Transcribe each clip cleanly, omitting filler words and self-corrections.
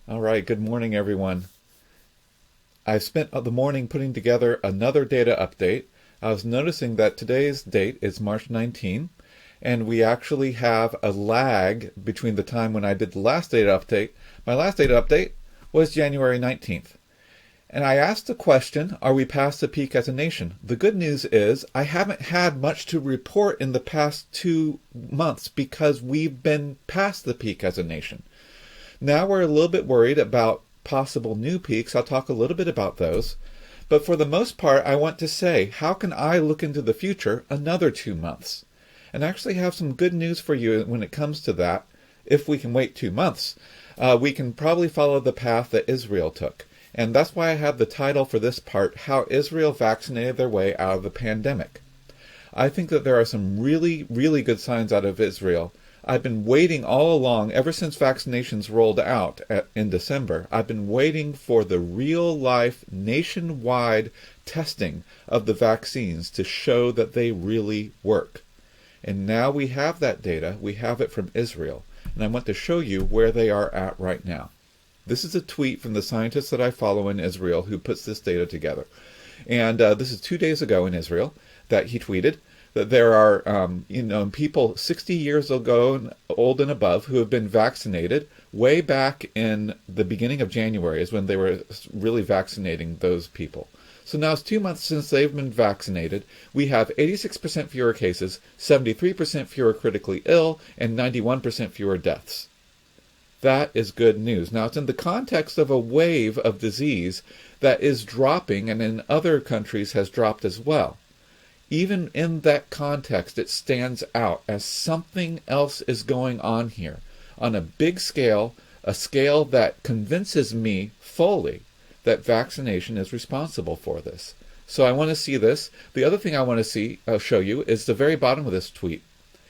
All right, good morning, everyone. I spent the morning putting together another data update. I was noticing that today's date is March 19, and we actually have a lag between the time when I did the last data update. My last data update was January 19th. And I asked the question, are we past the peak as a nation? The good news is I haven't had much to report in the past 2 months because we've been past the peak as a nation. Now we're a little bit worried about possible new peaks. I'll talk a little bit about those. But for the most part, I want to say, how can I look into the future another 2 months? And I actually have some good news for you when it comes to that. If we can wait 2 months, we can probably follow the path that Israel took. And that's why I have the title for this part, How Israel Vaccinated Their Way Out of the Pandemic. I think that there are some really, really good signs out of Israel. I've been waiting all along, ever since vaccinations rolled out in December, I've been waiting for the real-life, nationwide testing of the vaccines to show that they really work. And now we have that data. We have it from Israel. And I want to show you where they are at right now. This is a tweet from the scientist that I follow in Israel who puts this data together. And this is 2 days ago in Israel that he tweeted that there are people 60 years ago old and above who have been vaccinated way back in the beginning of January is when they were really vaccinating those people. So now it's 2 months since they've been vaccinated. We have 86% fewer cases, 73% fewer critically ill, and 91% fewer deaths. That is good news. Now, it's in the context of a wave of disease that is dropping and in other countries has dropped as well. Even in that context, it stands out as something else is going on here on a big scale, a scale that convinces me fully that vaccination is responsible for this. So I want to see this. The other thing I want to show you is the very bottom of this tweet.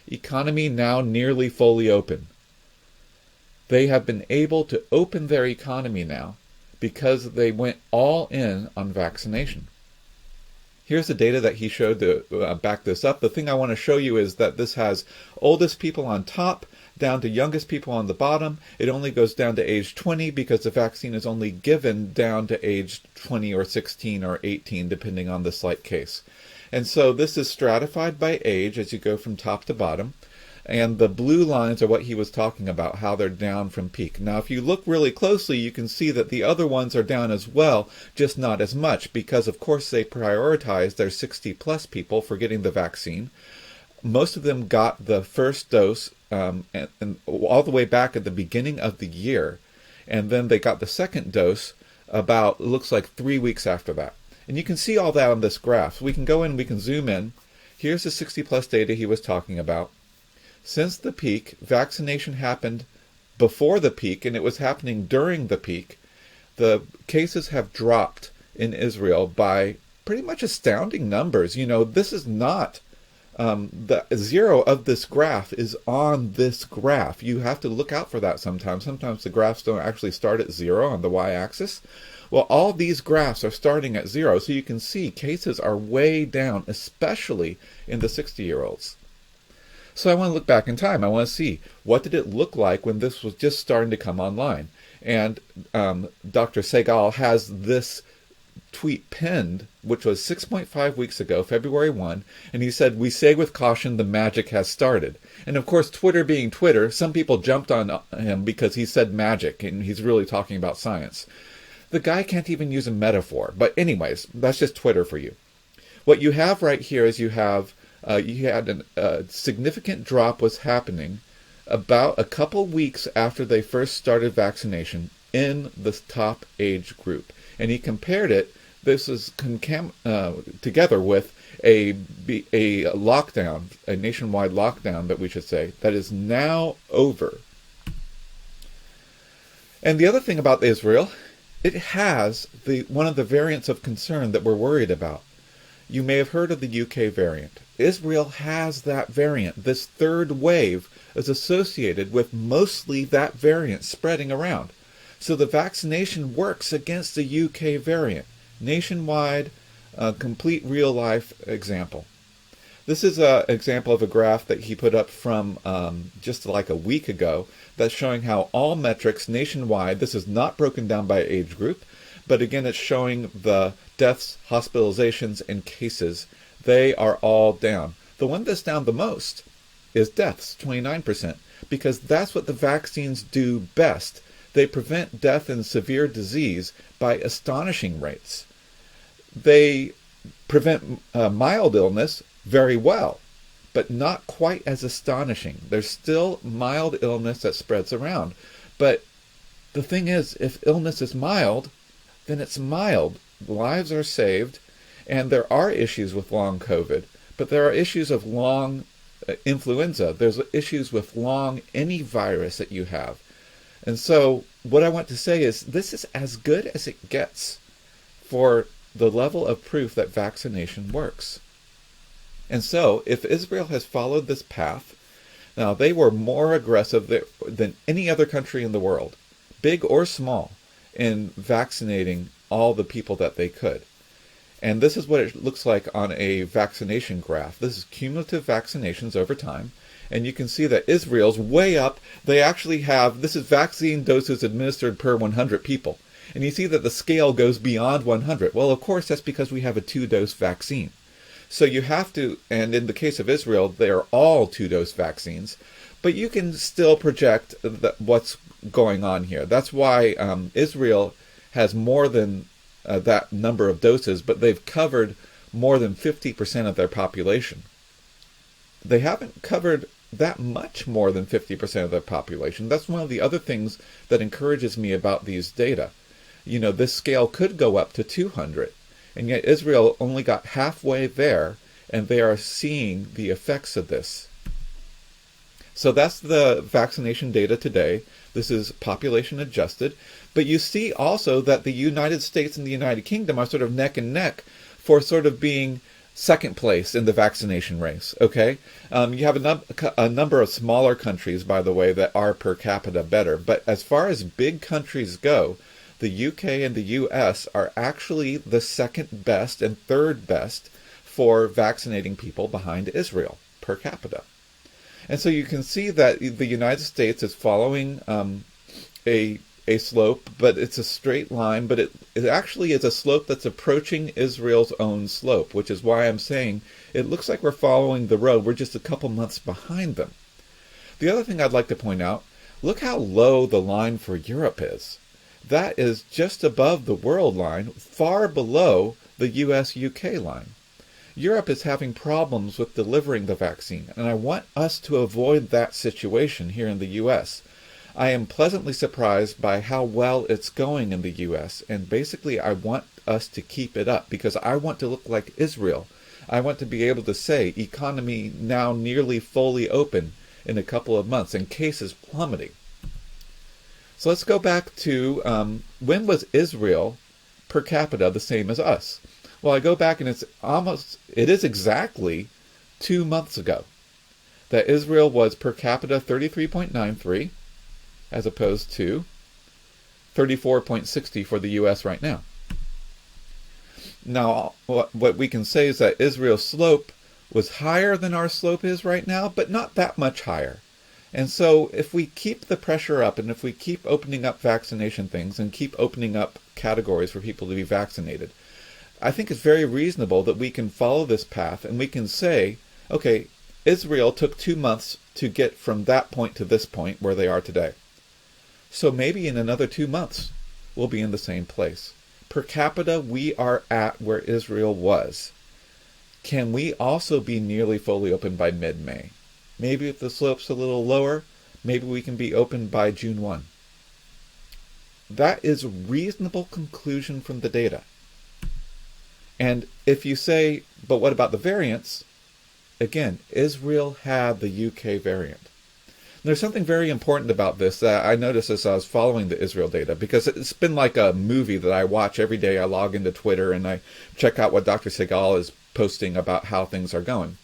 Economy now nearly fully open. They have been able to open their economy now because they went all in on vaccination. Here's the data that he showed to back this up. The thing I want to show you is that this has oldest people on top down to youngest people on the bottom. It only goes down to age 20 because the vaccine is only given down to age 20 or 16 or 18 depending on the slight case. And so this is stratified by age as you go from top to bottom. And the blue lines are what he was talking about, how they're down from peak. Now, if you look really closely, you can see that the other ones are down as well, just not as much, because, of course, they prioritize their 60-plus people for getting the vaccine. Most of them got the first dose and all the way back at the beginning of the year, and then they got the second dose about, looks like 3 weeks after that. And you can see all that on this graph. We can go in, we can zoom in. Here's the 60-plus data he was talking about. Since the peak, vaccination happened before the peak, and it was happening during the peak. The cases have dropped in Israel by pretty much astounding numbers. You know, this is not, the zero of this graph is on this graph. You have to look out for that sometimes. Sometimes the graphs don't actually start at zero on the y-axis. Well, all these graphs are starting at zero, so you can see cases are way down, especially in the 60-year-olds. So I want to look back in time. I want to see, what did it look like when this was just starting to come online? And Dr. Segal has this tweet pinned, which was 6.5 weeks ago, February 1, and he said, "We say with caution, the magic has started." And of course, Twitter being Twitter, some people jumped on him because he said magic, and he's really talking about science. The guy can't even use a metaphor. But anyways, that's just Twitter for you. What you have right here is you had a significant drop was happening about a couple weeks after they first started vaccination in the top age group. And he compared it, this is together with a lockdown, a nationwide lockdown that we should say, that is now over. And the other thing about Israel, it has one of the variants of concern that we're worried about. You may have heard of the UK variant. Israel has that variant. This third wave is associated with mostly that variant spreading around. So the vaccination works against the UK variant. Nationwide, complete real-life example. This is an example of a graph that he put up from just like a week ago that's showing how all metrics nationwide, this is not broken down by age group, but again it's showing the deaths, hospitalizations, and cases. They are all down. The one that's down the most is deaths, 29%, because that's what the vaccines do best. They prevent death and severe disease by astonishing rates. They prevent mild illness very well, but not quite as astonishing. There's still mild illness that spreads around. But the thing is, if illness is mild, then it's mild. Lives are saved, and there are issues with long COVID, but there are issues of long influenza. There's issues with long any virus that you have. And so what I want to say is this is as good as it gets for the level of proof that vaccination works. And so if Israel has followed this path, now they were more aggressive than any other country in the world, big or small, in vaccinating all the people that they could. And this is what it looks like on a vaccination graph. This is cumulative vaccinations over time. And you can see that Israel's way up. They actually have, this is vaccine doses administered per 100 people. And you see that the scale goes beyond 100. Well, of course, that's because we have a 2-dose vaccine. So you have to, and in the case of Israel, they are all 2-dose vaccines. But you can still project what's going on here. That's why Israel has more than that number of doses, but they've covered more than 50% of their population. They haven't covered that much more than 50% of their population. That's one of the other things that encourages me about these data. You know, this scale could go up to 200, and yet Israel only got halfway there, and they are seeing the effects of this. So that's the vaccination data today. This is population adjusted. But you see also that the United States and the United Kingdom are sort of neck and neck for sort of being second place in the vaccination race, okay? You have a number of smaller countries, by the way, that are per capita better. But as far as big countries go, the UK and the US are actually the second best and third best for vaccinating people behind Israel per capita. And so you can see that the United States is following a slope, but it's a straight line, but it actually is a slope that's approaching Israel's own slope, which is why I'm saying it looks like we're following the road. We're just a couple months behind them. The other thing I'd like to point out, look how low the line for Europe is. That is just above the world line, far below the US-UK line. Europe is having problems with delivering the vaccine, and I want us to avoid that situation here in the US. I am pleasantly surprised by how well it's going in the US, and basically I want us to keep it up because I want to look like Israel. I want to be able to say economy now nearly fully open in a couple of months and cases plummeting. So let's go back to when was Israel per capita the same as us? Well, I go back and it is exactly 2 months ago that Israel was per capita 33.93 as opposed to 34.60 for the US right now. Now, what we can say is that Israel's slope was higher than our slope is right now, but not that much higher. And so if we keep the pressure up and if we keep opening up vaccination things and keep opening up categories for people to be vaccinated, I think it's very reasonable that we can follow this path and we can say, okay, Israel took 2 months to get from that point to this point where they are today. So maybe in another 2 months, we'll be in the same place. Per capita, we are at where Israel was. Can we also be nearly fully open by mid-May? Maybe if the slope's a little lower, maybe we can be open by June 1. That is a reasonable conclusion from the data. And if you say, but what about the variants? Again, Israel had the UK variant. There's something very important about this that I noticed as I was following the Israel data, because it's been like a movie that I watch every day. I log into Twitter and I check out what Dr. Segal is posting about how things are going.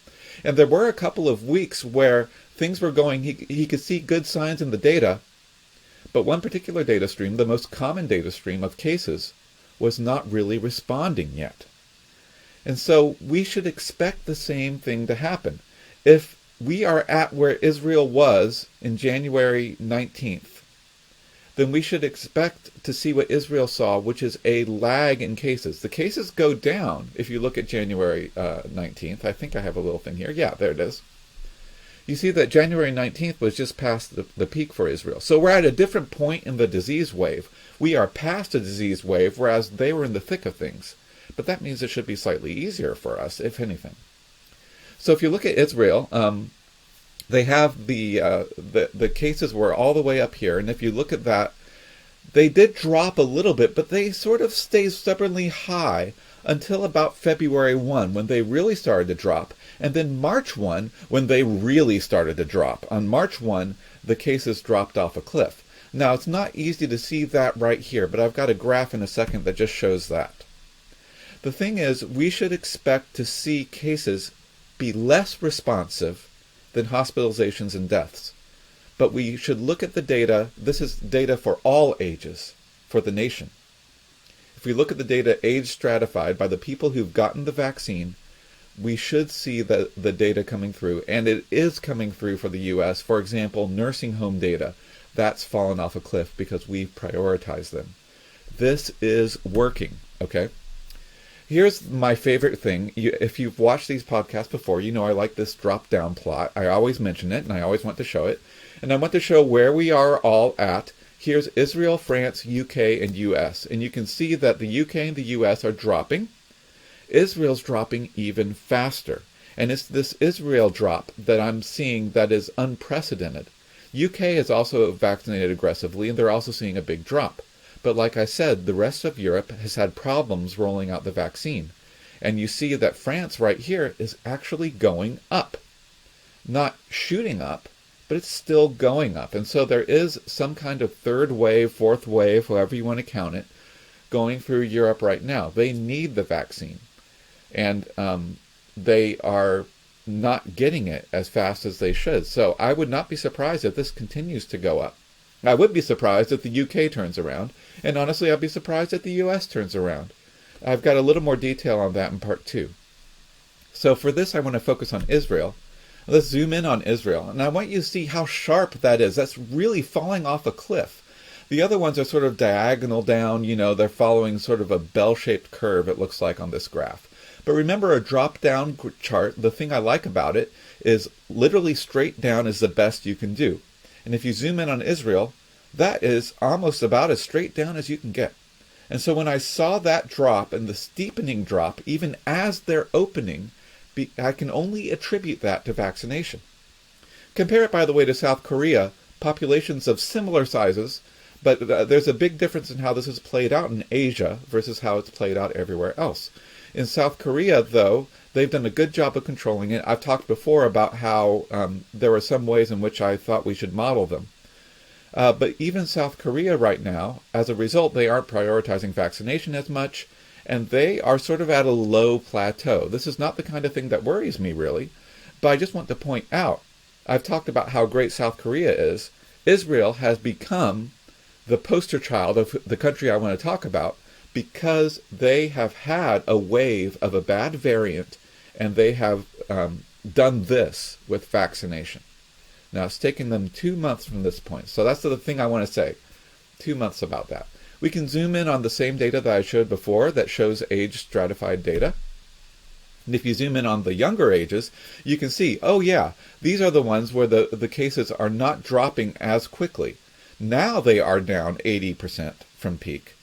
And there were a couple of weeks where things were going, he could see good signs in the data, but one particular data stream, the most common data stream of cases, was not really responding yet. And so we should expect the same thing to happen. If we are at where Israel was in January 19th, then we should expect to see what Israel saw, which is a lag in cases. The cases go down if you look at January 19th. I think I have a little thing here. Yeah, there it is. You see that January 19th was just past the peak for Israel. So we're at a different point in the disease wave. We are past a disease wave, whereas they were in the thick of things. But that means it should be slightly easier for us, if anything. So if you look at Israel, they have the cases were all the way up here, and if you look at that, they did drop a little bit, but they sort of stayed stubbornly high until about February 1, when they really started to drop, and then March 1, when they really started to drop. On March 1, the cases dropped off a cliff. Now, it's not easy to see that right here, but I've got a graph in a second that just shows that. The thing is, we should expect to see cases be less responsive than hospitalizations and deaths. But we should look at the data. This is data for all ages, for the nation. If we look at the data age stratified by the people who've gotten the vaccine, we should see the data coming through. And it is coming through for the U.S. For example, nursing home data. That's fallen off a cliff because we've prioritized them. This is working, okay? Here's my favorite thing. If you've watched these podcasts before, you know I like this drop-down plot. I always mention it, and I always want to show it. And I want to show where we are all at. Here's Israel, France, UK, and US. And you can see that the UK and the US are dropping. Israel's dropping even faster. And it's this Israel drop that I'm seeing that is unprecedented. UK is also vaccinated aggressively, and they're also seeing a big drop. But like I said, the rest of Europe has had problems rolling out the vaccine. And you see that France right here is actually going up. Not shooting up, but it's still going up. And so there is some kind of third wave, fourth wave, however you want to count it, going through Europe right now. They need the vaccine. And they are not getting it as fast as they should. So I would not be surprised if this continues to go up. I would be surprised if the UK turns around, and honestly, I'd be surprised if the US turns around. I've got a little more detail on that in part 2. So for this, I want to focus on Israel. Let's zoom in on Israel, and I want you to see how sharp that is. That's really falling off a cliff. The other ones are sort of diagonal down, you know, they're following sort of a bell-shaped curve, it looks like, on this graph. But remember, a drop-down chart, the thing I like about it is literally straight down is the best you can do. And if you zoom in on Israel, that is almost about as straight down as you can get. And so when I saw that drop and the steepening drop, even as they're opening, I can only attribute that to vaccination. Compare it, by the way, to South Korea, populations of similar sizes, but there's a big difference in how this is played out in Asia versus how it's played out everywhere else. In South Korea, though, they've done a good job of controlling it. I've talked before about how there were some ways in which I thought we should model them. But even South Korea right now, as a result, they aren't prioritizing vaccination as much, and they are sort of at a low plateau. This is not the kind of thing that worries me, really, but I just want to point out, I've talked about how great South Korea is. Israel has become the poster child of the country I want to talk about because they have had a wave of a bad variant, and they have done this with vaccination. Now, it's taken them 2 months from this point. So that's the thing I want to say. 2 months about that. We can zoom in on the same data that I showed before that shows age stratified data. And if you zoom in on the younger ages, you can see, oh yeah, these are the ones where the cases are not dropping as quickly. Now they are down 80% from peak.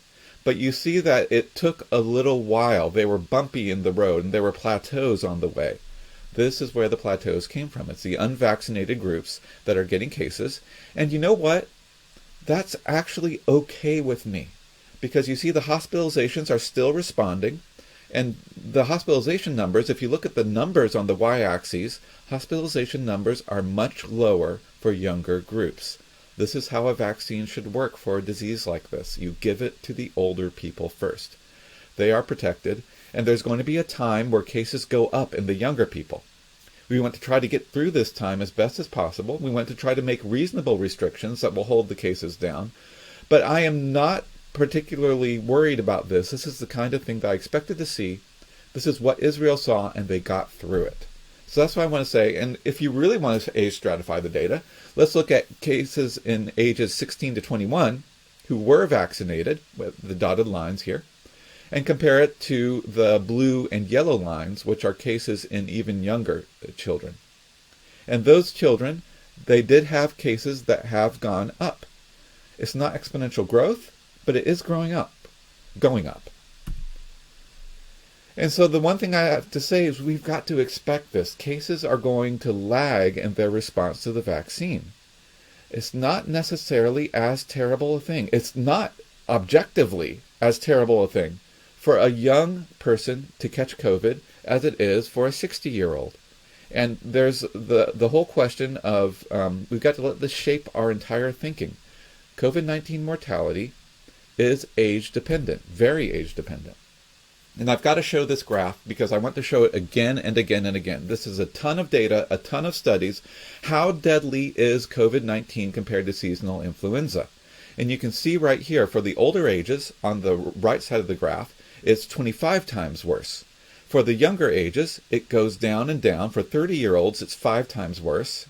But you see that it took a little while. They were bumpy in the road, and there were plateaus on the way. This is where the plateaus came from. It's the unvaccinated groups that are getting cases. And you know what? That's actually okay with me. Because you see the hospitalizations are still responding. And the hospitalization numbers, if you look at the numbers on the y-axis, hospitalization numbers are much lower for younger groups. This is how a vaccine should work for a disease like this. You give it to the older people first. They are protected, and there's going to be a time where cases go up in the younger people. We want to try to get through this time as best as possible. We want to try to make reasonable restrictions that will hold the cases down. But I am not particularly worried about this. This is the kind of thing that I expected to see This is what Israel saw, and they got through it. So that's what I want to say. And if you really want to age stratify the data, let's look at cases in ages 16 to 21 who were vaccinated, with the dotted lines here, and compare it to the blue and yellow lines, which are cases in even younger children. And those children, they did have cases that have gone up. It's not exponential growth, but it is going up. And so the one thing I have to say is we've got to expect this. Cases are going to lag in their response to the vaccine. It's not necessarily as terrible a thing. It's not objectively as terrible a thing for a young person to catch COVID as it is for a 60-year-old. And there's the whole question of we've got to let this shape our entire thinking. COVID-19 mortality is age-dependent, very age-dependent. And I've got to show this graph because I want to show it again and again and again. This is a ton of data, a ton of studies. How deadly is COVID-19 compared to seasonal influenza? And you can see right here for the older ages on the right side of the graph, it's 25 times worse. For the younger ages, it goes down and down. For 30-year-olds, it's 5 times worse.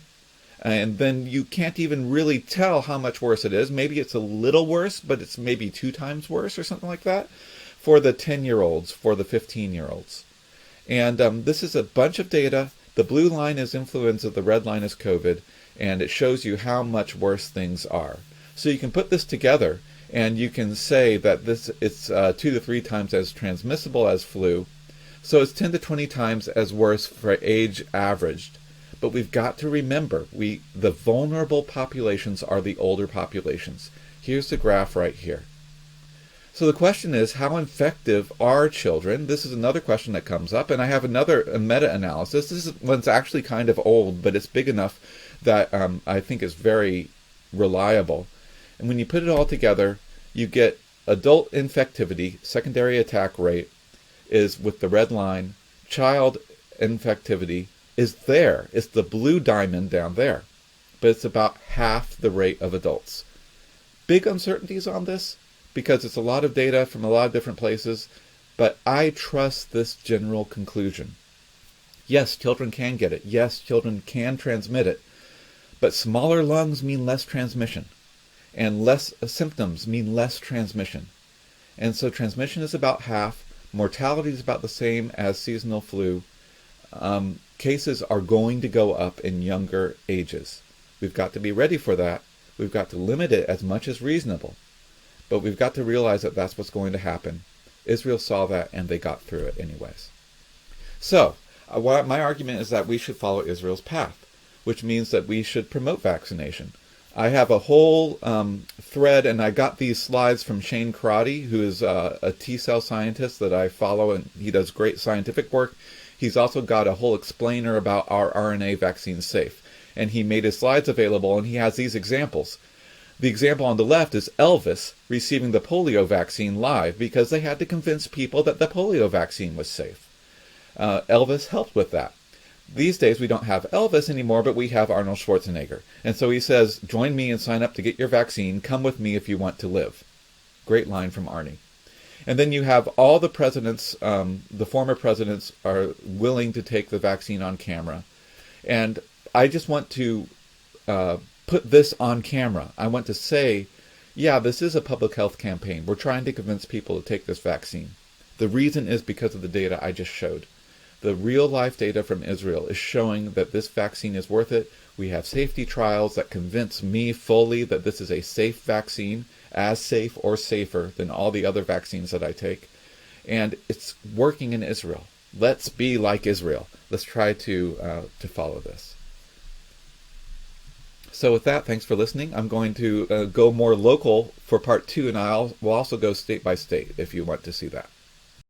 And then you can't even really tell how much worse it is. Maybe it's a little worse, but it's maybe 2 times worse or something like that for the 10-year-olds, for the 15-year-olds. And this is a bunch of data. The blue line is influenza, the red line is COVID, and it shows you how much worse things are. So you can put this together, and you can say that it's 2 to 3 times as transmissible as flu. So it's 10 to 20 times as worse for age averaged. But we've got to remember, the vulnerable populations are the older populations. Here's the graph right here. So the question is, how infective are children? This is another question that comes up, and I have another meta-analysis. This one's actually kind of old, but it's big enough that I think is very reliable. And when you put it all together, you get adult infectivity, secondary attack rate, is with the red line. Child infectivity is there. It's the blue diamond down there. But it's about half the rate of adults. Big uncertainties on this because it's a lot of data from a lot of different places, but I trust this general conclusion. Yes, children can get it. Yes, children can transmit it. But smaller lungs mean less transmission. And less symptoms mean less transmission. And so transmission is about half. Mortality is about the same as seasonal flu. Cases are going to go up in younger ages. We've got to be ready for that. We've got to limit it as much as reasonable. But we've got to realize that that's what's going to happen. Israel saw that, and they got through it anyways. So, my argument is that we should follow Israel's path, which means that we should promote vaccination. I have a whole thread, and I got these slides from Shane Crotty, who is a T-cell scientist that I follow, and he does great scientific work. He's also got a whole explainer about our RNA vaccine safe. And he made his slides available, and he has these examples. The example on the left is Elvis receiving the polio vaccine live because they had to convince people that the polio vaccine was safe. Elvis helped with that. These days we don't have Elvis anymore, but we have Arnold Schwarzenegger. And so he says, join me and sign up to get your vaccine. Come with me if you want to live. Great line from Arnie. And then you have all the presidents, the former presidents are willing to take the vaccine on camera. And I just want to put this on camera. I want to say, yeah, this is a public health campaign. We're trying to convince people to take this vaccine. The reason is because of the data I just showed. The real-life data from Israel is showing that this vaccine is worth it. We have safety trials that convince me fully that this is a safe vaccine, as safe or safer than all the other vaccines that I take. And it's working in Israel. Let's be like Israel. Let's try to follow this. So with that, thanks for listening. I'm going to go more local for part 2, and we'll also go state by state if you want to see that.